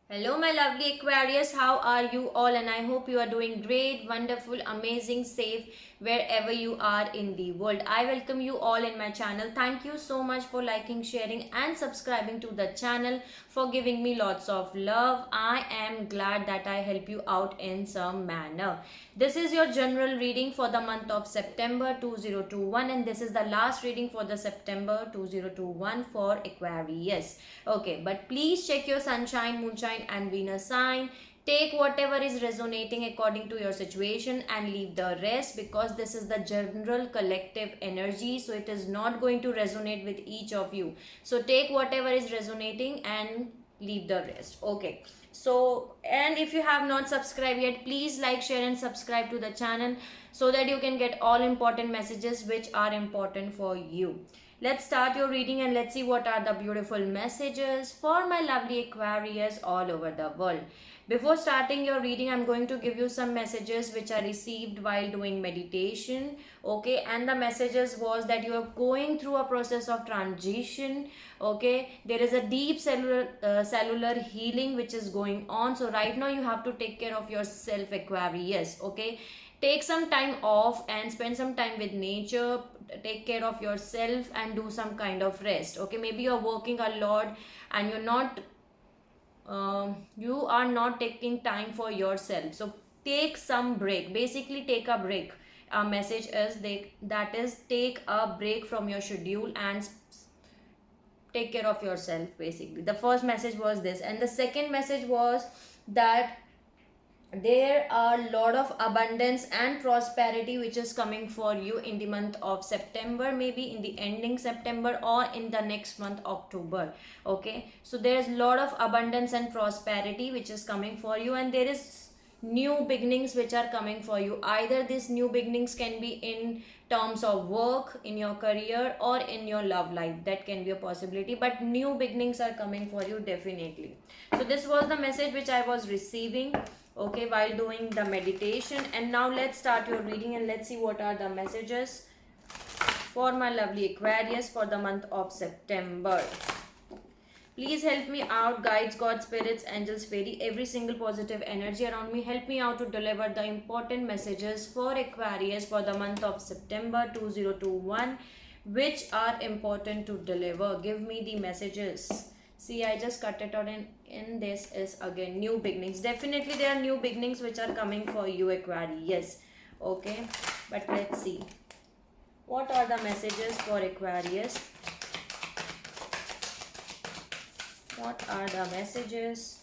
Hello, my lovely Aquarius. How are you all? And I hope you are doing great, wonderful, amazing, safe wherever you are in the world. I welcome you all in my channel. Thank you so much for liking, sharing, and subscribing to the channel, for giving me lots of love. I am glad that I help you out in some manner. This is your general reading for the month of September 2021, and this is the last reading for the September 2021 for Aquarius. Okay, but please check your sunshine, moonshine, and Venus sign. Take whatever is resonating according to your situation and leave the rest, because this is the general collective energy, so it is not going to resonate with each of you. So take whatever is resonating and leave the rest. Okay, so and if you have not subscribed yet, please like, share, and subscribe to the channel so that you can get all important messages which are important for you. Let's start your reading and let's see what are the beautiful messages for my lovely Aquarius all over the world. Before starting your reading, I'm going to give you some messages which I received while doing meditation. Okay, and the messages was that you are going through a process of transition. Okay, there is a deep cellular healing which is going on. So right now you have to take care of yourself, Aquarius. Okay, take some time off and spend some time with nature. Take care of yourself and do some kind of rest. Okay, maybe you're working a lot and you are not taking time for yourself, so take some break. Basically, take a break. A message is that is, take a break from your schedule and take care of yourself. Basically, the first message was this, and the second message was that there are a lot of abundance and prosperity which is coming for you in the month of September, maybe in the ending September or in the next month October. Okay, so there's a lot of abundance and prosperity which is coming for you, and there is new beginnings which are coming for you. Either these new beginnings can be in terms of work, in your career, or in your love life. That can be a possibility, but new beginnings are coming for you definitely. So this was the message which I was receiving, okay, while doing the meditation. And now let's start your reading and let's see what are the messages for my lovely Aquarius for the month of September. Please help me out, guides, God, spirits, angels, fairy, every single positive energy around me. Help me out to deliver the important messages for Aquarius for the month of September 2021, which are important to deliver. Give me the messages. See, I just cut it out, and in this is again new beginnings. Definitely there are new beginnings which are coming for you, Aquarius. Okay, but let's see. What are the messages for Aquarius? What are the messages?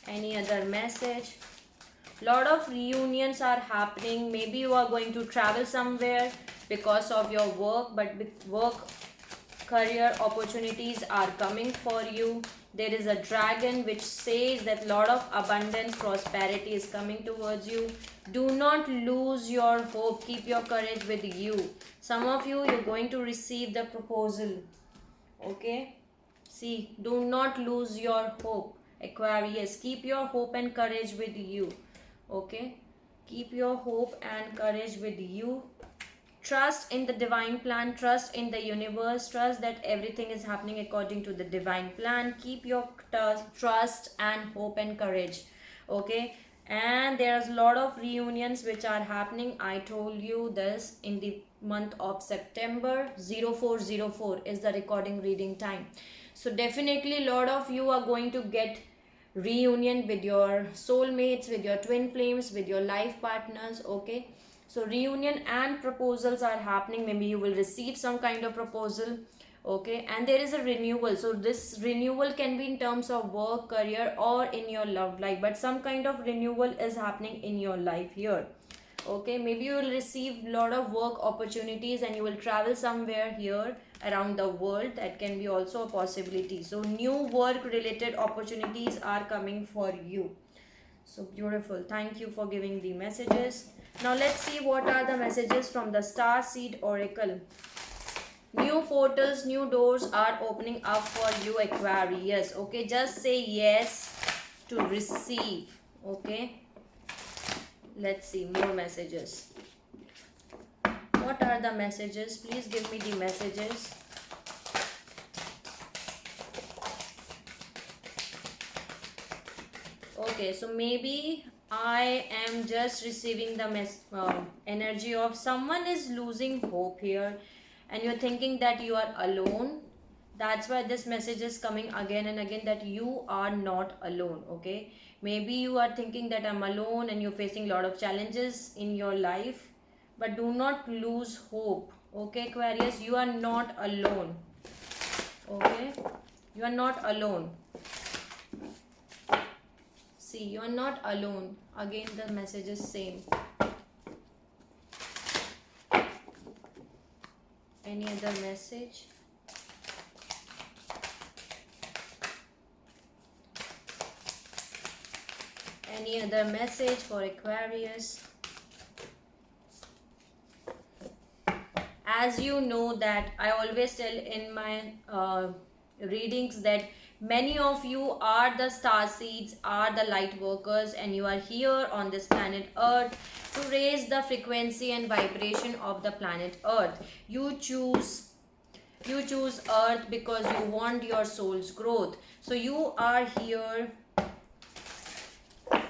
Any other message? Lot of reunions are happening. Maybe you are going to travel somewhere because of your work, but work career opportunities are coming for you. There is a dragon which says that lot of abundance, prosperity is coming towards you. Do not lose your hope. Keep your courage with you. Some of you, you're going to receive the proposal. Okay, see, do not lose your hope, Aquarius. Keep your hope and courage with you. Okay, keep your hope and courage with you. Trust in the divine plan, trust in the universe, trust that everything is happening according to the divine plan. Keep your trust and hope and courage. Okay, and there's a lot of reunions which are happening. I told you this in the month of September. 0404 is the recording reading time. So definitely a lot of you are going to get reunion with your soulmates, with your twin flames, with your life partners. Okay, so reunion and proposals are happening. Maybe you will receive some kind of proposal. Okay, and there is a renewal. So this renewal can be in terms of work, career, or in your love life, but some kind of renewal is happening in your life here. Okay, maybe you will receive a lot of work opportunities and you will travel somewhere here around the world. That can be also a possibility. So new work related opportunities are coming for you. So beautiful. Thank you for giving the messages. Now let's see what are the messages from the Star Seed Oracle. New portals, new doors are opening up for you, Aquarius. Okay, just say yes to receive. Okay, Let's see more messages. What are the messages? Please give me the messages. Okay, so maybe I am just receiving the energy of someone is losing hope here, and you're thinking that you are alone. That's why this message is coming again and again, that you are not alone. Okay, maybe you are thinking that I'm alone and you're facing a lot of challenges in your life, but do not lose hope. Okay, Aquarius, you are not alone. Okay, you are not alone. See, you are not alone. Again, the message is same. Any other message? Any other message for Aquarius? As you know that I always tell in my readings that many of you are the star seeds, are the light workers, and you are here on this planet Earth to raise the frequency and vibration of the planet Earth. You choose Earth because you want your soul's growth. So you are here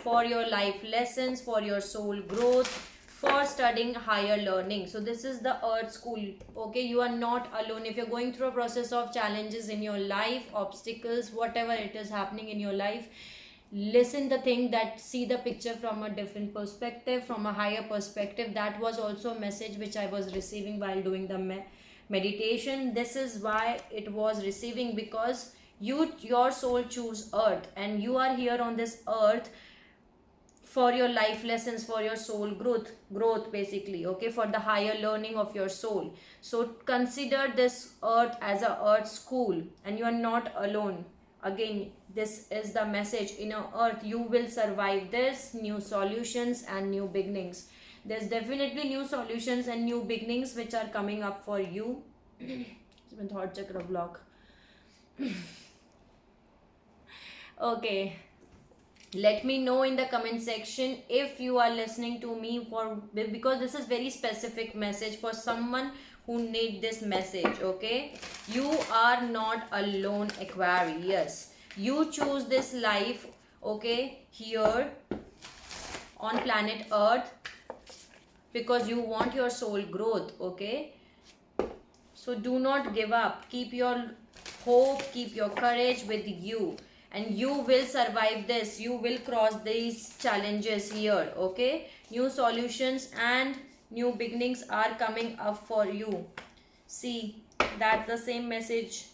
for your life lessons, for your soul growth, for studying higher learning. So this is the Earth School. Okay, you are not alone. If you're going through a process of challenges in your life, obstacles, whatever it is happening in your life, listen the thing, that see the picture from a different perspective, from a higher perspective. That was also a message which I was receiving while doing the meditation. This is why it was receiving, because your soul choose Earth, and you are here on this earth for your life lessons, for your soul growth basically. Okay, for the higher learning of your soul. So consider this earth as a Earth School, and you are not alone. Again, this is the message. In a earth you will survive this. New solutions and new beginnings. There's definitely new solutions and new beginnings which are coming up for you. Thought chakra block. Okay, let me know in the comment section if you are listening to me, because this is very specific message for someone who need this message. Okay, you are not alone, Aquarius. You choose this life, okay, here on planet Earth because you want your soul growth. Okay, so do not give up. Keep your hope, keep your courage with you, and you will survive this. You will cross these challenges here. Okay, new solutions and new beginnings are coming up for you. See, that's the same message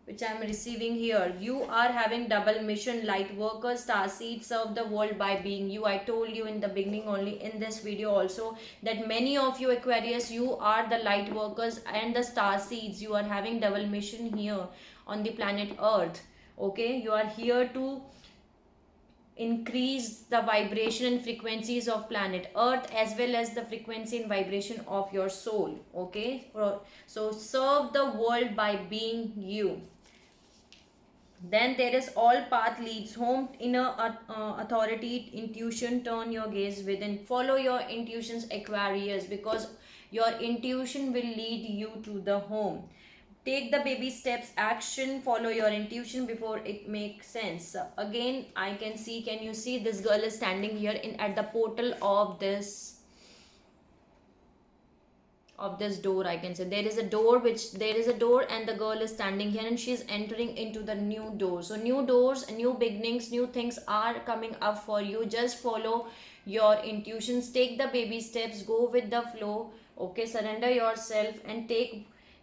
which I am receiving here. You are having double mission. Light workers, star seeds, serve the world by being you. I told you in the beginning only, in this video also, that many of you Aquarius, you are the light workers and the star seeds. You are having double mission here on the planet Earth. Okay, you are here to increase the vibration and frequencies of planet Earth, as well as the frequency and vibration of your soul. Okay, so serve the world by being you. Then there is all path leads home. Inner authority, intuition, turn your gaze within. Follow your intuitions, Aquarius, because your intuition will lead you to the home. Take the baby steps, action, follow your intuition before it makes sense. Again, I can see, can you see this girl is standing here at the portal of this door. I can say there is a door and the girl is standing here and she is entering into the new door. So new doors, new beginnings, new things are coming up for you. Just follow your intuitions, take the baby steps, go with the flow. Okay, surrender yourself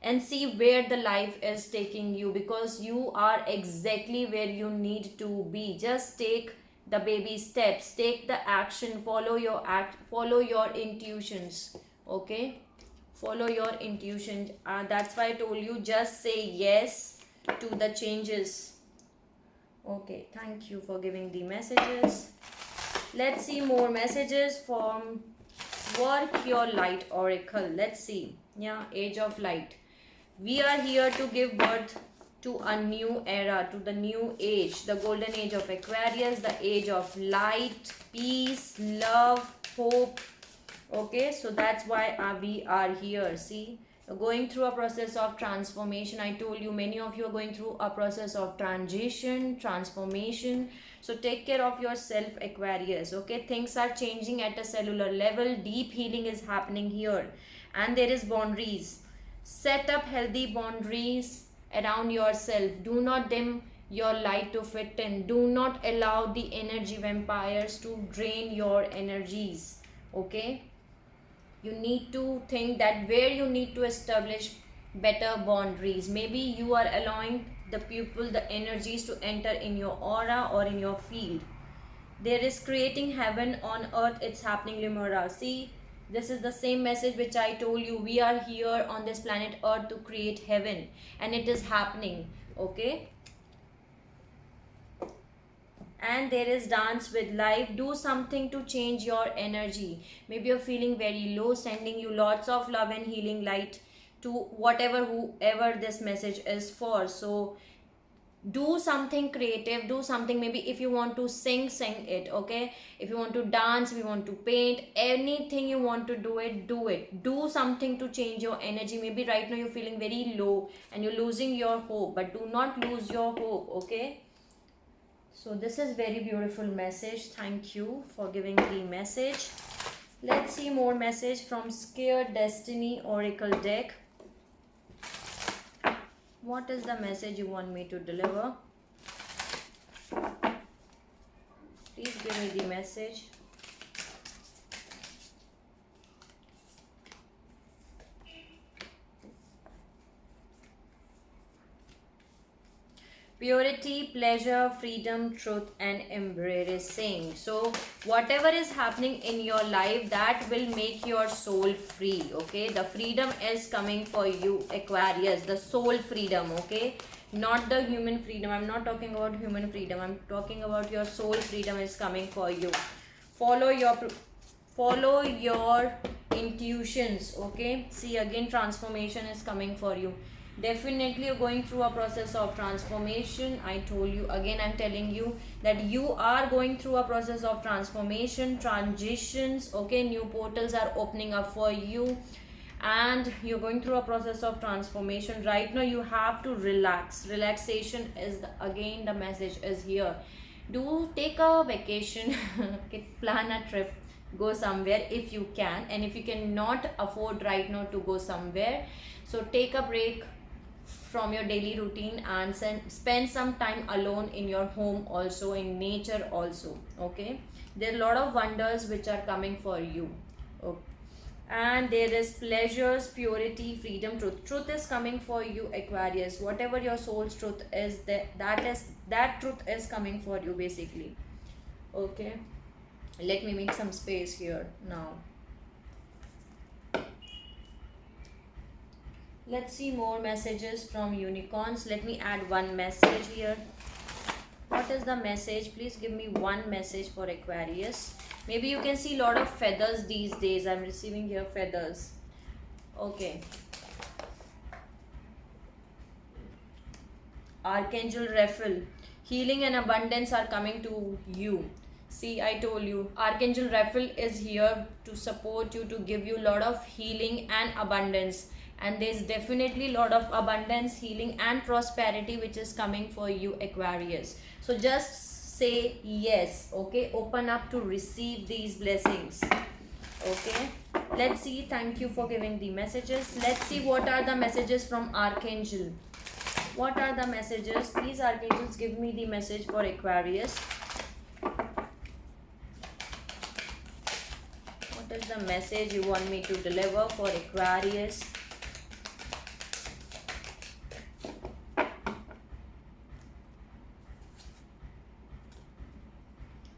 and see where the life is taking you, because you are exactly where you need to be. Just take the baby steps, take the action, follow your intuitions. Okay, follow your intuition. That's why I told you, just say yes to the changes. Okay, thank you for giving the messages. Let's see more messages from Work Your Light Oracle. Let's see. Yeah, Age of Light. We are here to give birth to a new era, to the new age, the golden age of Aquarius, the age of light, peace, love, hope. Okay, so that's why we are here. See, going through a process of transformation. I told you many of you are going through a process of transition, transformation. So take care of yourself, Aquarius. Okay, things are changing at a cellular level. Deep healing is happening here, and there is boundaries. Set up healthy boundaries around yourself. Do not dim your light to fit in. Do not allow the energy vampires to drain your energies. Okay, you need to think that where you need to establish better boundaries. Maybe you are allowing the people, the energies to enter in your aura or in your field. There is creating heaven on earth. It's happening, Limora. See, this is the same message which I told you. We are here on this planet earth to create heaven, and it is happening. Okay, and there is dance with life. Do something to change your energy. Maybe you're feeling very low, sending you lots of love and healing light to whatever, whoever this message is for. So do something creative, do something. Maybe if you want to sing, sing it. Okay, if you want to dance, if you want to paint, anything you want to do it, do it. Do something to change your energy. Maybe right now you're feeling very low and you're losing your hope, but do not lose your hope. Okay, so this is very beautiful message. Thank you for giving the message. Let's see more message from Scared Destiny Oracle deck. What is the message you want me to deliver? Please give me the message. Purity, pleasure, freedom, truth, and embracing. So whatever is happening in your life, that will make your soul free. Okay, the freedom is coming for you, Aquarius. The soul freedom. Okay, not the human freedom. I'm not talking about human freedom. I'm talking about your soul freedom is coming for you. Follow your intuitions. Okay, see, again transformation is coming for you. Definitely you're going through a process of transformation. I told you, again I'm telling you that you are going through a process of transformation, transitions. Okay, new portals are opening up for you, and you're going through a process of transformation. Right now you have to relax. Relaxation is again the message is here. Do take a vacation. Plan a trip, go somewhere if you can, and if you cannot afford right now to go somewhere, so take a break from your daily routine and spend some time alone in your home, also in nature also. Okay, there are a lot of wonders which are coming for you. Okay, and there is pleasures, purity, freedom, truth is coming for you, Aquarius. Whatever your soul's truth is, that truth is coming for you basically. Okay, let me make some space here now. Let's see more messages from unicorns. Let me add one message here. What is the message? Please give me one message for Aquarius. Maybe you can see a lot of feathers these days. I'm receiving here feathers. Okay. Archangel Raphael. Healing and abundance are coming to you. See, I told you, Archangel Raphael is here to support you, to give you a lot of healing and abundance. And there's definitely a lot of abundance, healing and prosperity which is coming for you, Aquarius. So just say yes. Okay, open up to receive these blessings. Okay, let's see. Thank you for giving the messages. Let's see what are the messages from Archangel. What are the messages? Please, Archangels, give me the message for Aquarius. What is the message you want me to deliver for Aquarius?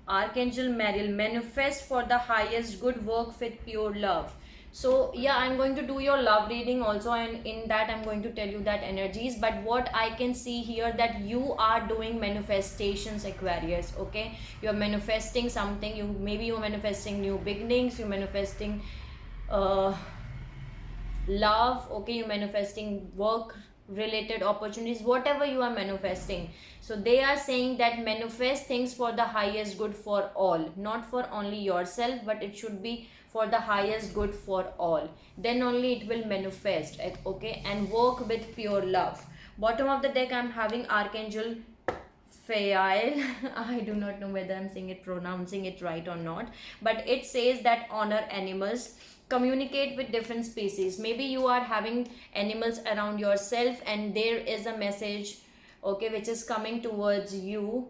Archangel Mariel, manifest for the highest good, work with pure love. So yeah, I'm going to do your love reading also, and in that I'm going to tell you that energies. But what I can see here, that you are doing manifestations, Aquarius. Okay, you're manifesting something. You're manifesting new beginnings. You're manifesting love. Okay, you're manifesting work related opportunities, whatever you are manifesting. So they are saying that manifest things for the highest good for all, not for only yourself, but it should be for the highest good for all. Then only it will manifest. Okay, and work with pure love. Bottom of the deck, I'm having Archangel Phael. I do not know whether I'm saying it, pronouncing it right or not, but it says that honor animals, communicate with different species. Maybe you are having animals around yourself, and there is a message, okay, which is coming towards you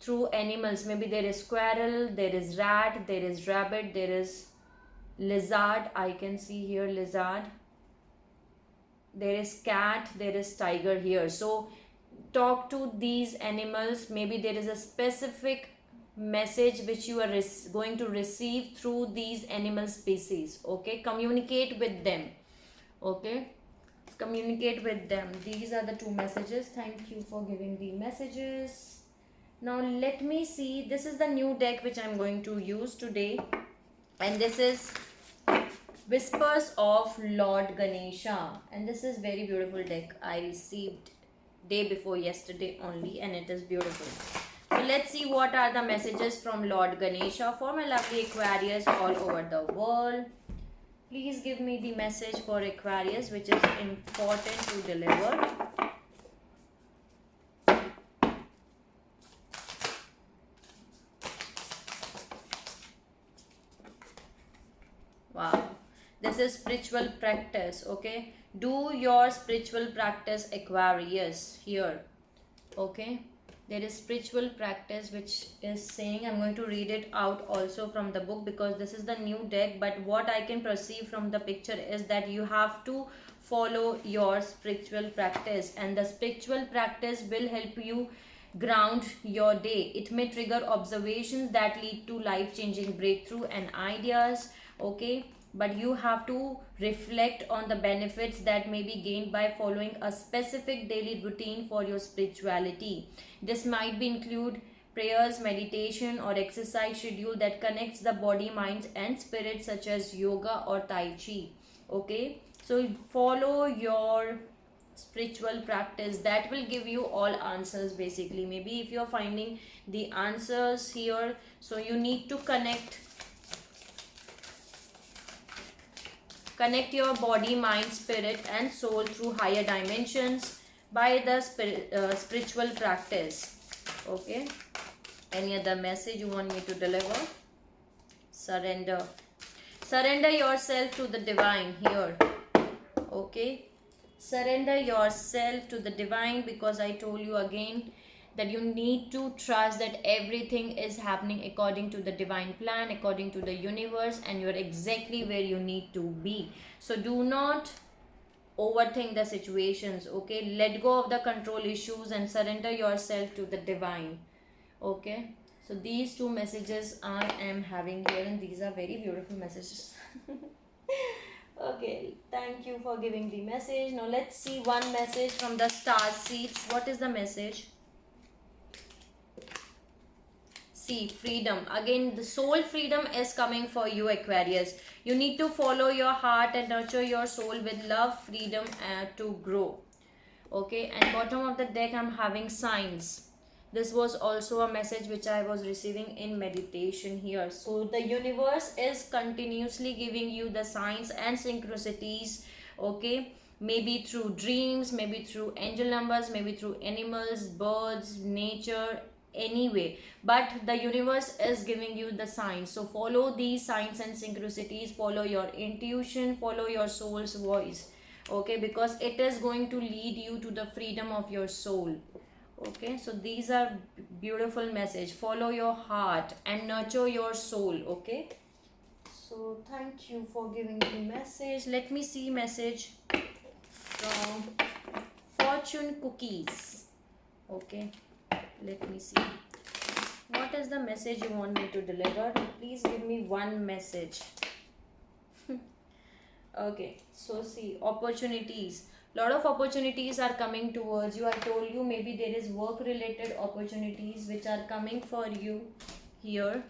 through animals. Maybe there is squirrel, there is rat, there is rabbit, there is lizard. I can see here lizard. There is cat, there is tiger here. So talk to these animals. Maybe there is a specific message which you are going to receive through these animal species. Okay, communicate with them. Okay, communicate with them. These are the two messages. Thank you for giving the messages. Now let me see, this is the new deck which I'm going to use today, and this is Whispers of Lord Ganesha, and this is very beautiful deck. I received day before yesterday only, and it is beautiful. So let's see what are the messages from Lord Ganesha for my lovely Aquarius all over the world. Please give me the message for Aquarius which is important to deliver. Wow, this is spiritual practice. Okay, do your spiritual practice, Aquarius, here. Okay, there is spiritual practice which is saying, I'm going to read it out also from the book because this is the new deck, but what I can perceive from the picture is that you have to follow your spiritual practice, and the spiritual practice will help you ground your day. It may trigger observations that lead to life-changing breakthrough and ideas. Okay, but you have to reflect on the benefits that may be gained by following a specific daily routine for your spirituality. This might be include prayers, meditation, or exercise schedule that connects the body, mind, and spirit, such as yoga or tai chi. Okay, so follow your spiritual practice, that will give you all answers. Basically, maybe if you're finding the answers here, so you need to connect your body, mind, spirit, and soul through higher dimensions by the spiritual practice. Okay, any other message you want me to deliver? Surrender yourself to the divine here. Okay, surrender yourself to the divine, because I told you again that you need to trust that everything is happening according to the divine plan, according to the universe, and you're exactly where you need to be. So do not overthink the situations. Okay, let go of the control issues and surrender yourself to the divine. Okay, so these two messages I am having here, and these are very beautiful messages. Okay, thank you for giving the message. Now let's see one message from the star seeds. What is the message? See, freedom. Again, the soul freedom is coming for you, Aquarius. You need to follow your heart and nurture your soul with love, freedom, and to grow. Okay, and bottom of the deck I'm having signs. This was also a message which I was receiving in meditation here. So the universe is continuously giving you the signs and synchronicities. Okay, maybe through dreams, maybe through angel numbers, maybe through animals, birds, nature, anyway, but the universe is giving you the signs. So follow these signs and synchronicities, follow your intuition, follow your soul's voice. Okay, because it is going to lead you to the freedom of your soul. Okay, so these are beautiful message. Follow your heart and nurture your soul. Okay, so thank you for giving the message. Let me see message from Fortune Cookies. Okay, let me see. What is the message you want me to deliver? Please give me one message. Okay, so see, opportunities. Lot of opportunities are coming towards you. I told you maybe there is work related opportunities which are coming for you here.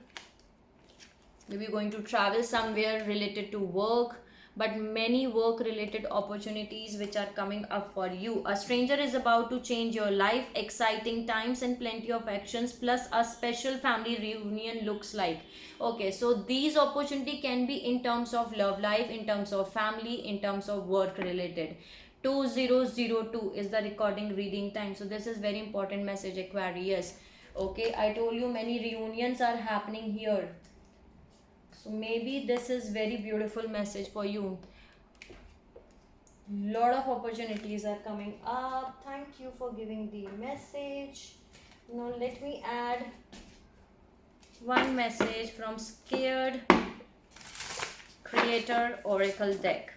Maybe going to travel somewhere related to work, but many work related opportunities which are coming up for you. A stranger is about to change your life, exciting times and plenty of actions, plus a special family reunion looks like. Okay, so these opportunity can be in terms of love life, in terms of family, in terms of work related. 2002 is the recording reading time, so this is very important message, Aquarius. Okay, I told you many reunions are happening here, so maybe this is very beautiful message for you. Lot of opportunities are coming up. Thank you for giving the message. Now let me add one message from Scared Creator Oracle deck.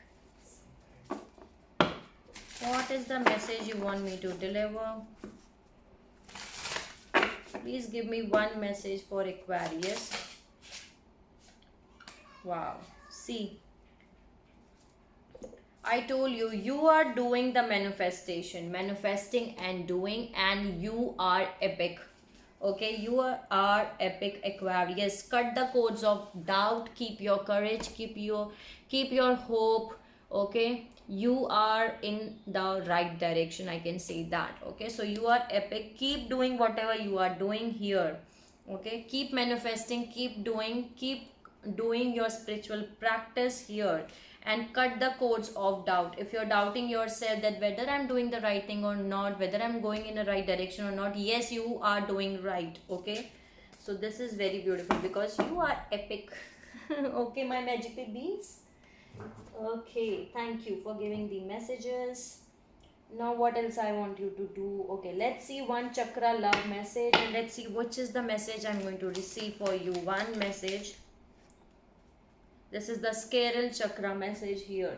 What is the message you want me to deliver? Please give me one message for Aquarius. Wow. See, I told you, you are doing the manifestation, manifesting and doing, and you are epic. Okay, you are epic, Aquarius. Cut the codes of doubt, keep your courage, keep your hope. Okay, you are in the right direction, I can say that. Okay, so you are epic. Keep doing whatever you are doing here. Okay, keep manifesting, keep doing your spiritual practice here, and cut the codes of doubt. If you're doubting yourself that whether I'm doing the right thing or not, whether I'm going in the right direction or not, yes, you are doing right. Okay, so this is very beautiful because you are epic. Okay, my magical bees. Okay, thank you for giving the messages. Now what else I want you to do? Okay, let's see one chakra love message, and let's see which is the message I'm going to receive for you. One message. This is the Scaral chakra message here,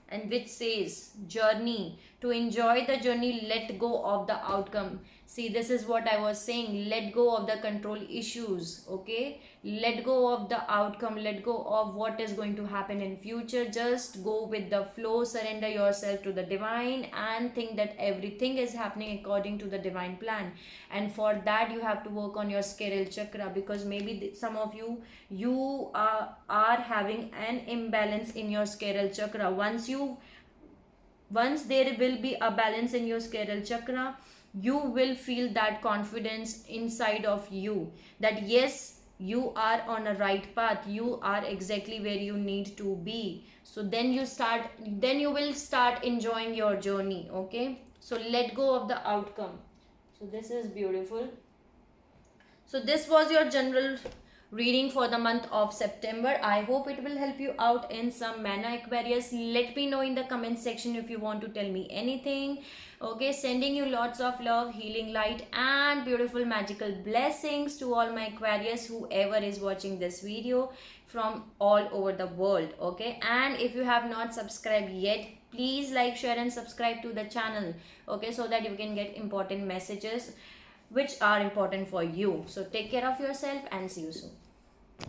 and which says journey. To enjoy the journey, let go of the outcome. See, this is what I was saying, let go of the control issues. Okay, let go of the outcome, let go of what is going to happen in future. Just go with the flow, surrender yourself to the divine, and think that everything is happening according to the divine plan. And for that you have to work on your Scaral chakra, because maybe some of you are having an imbalance in your Scaral chakra. Once there will be a balance in your Scaral chakra, you will feel that confidence inside of you that yes, you are on a right path, you are exactly where you need to be. So then you will start enjoying your journey. Okay, so let go of the outcome. So this is beautiful. So this was your general reading for the month of September. I hope it will help you out in some manner, Aquarius. Let me know in the comment section if you want to tell me anything. Okay, sending you lots of love, healing light and beautiful magical blessings to all my Aquarius, whoever is watching this video from all over the world. Okay, and if you have not subscribed yet, please like, share and subscribe to the channel. Okay, so that you can get important messages which are important for you. So take care of yourself and see you soon.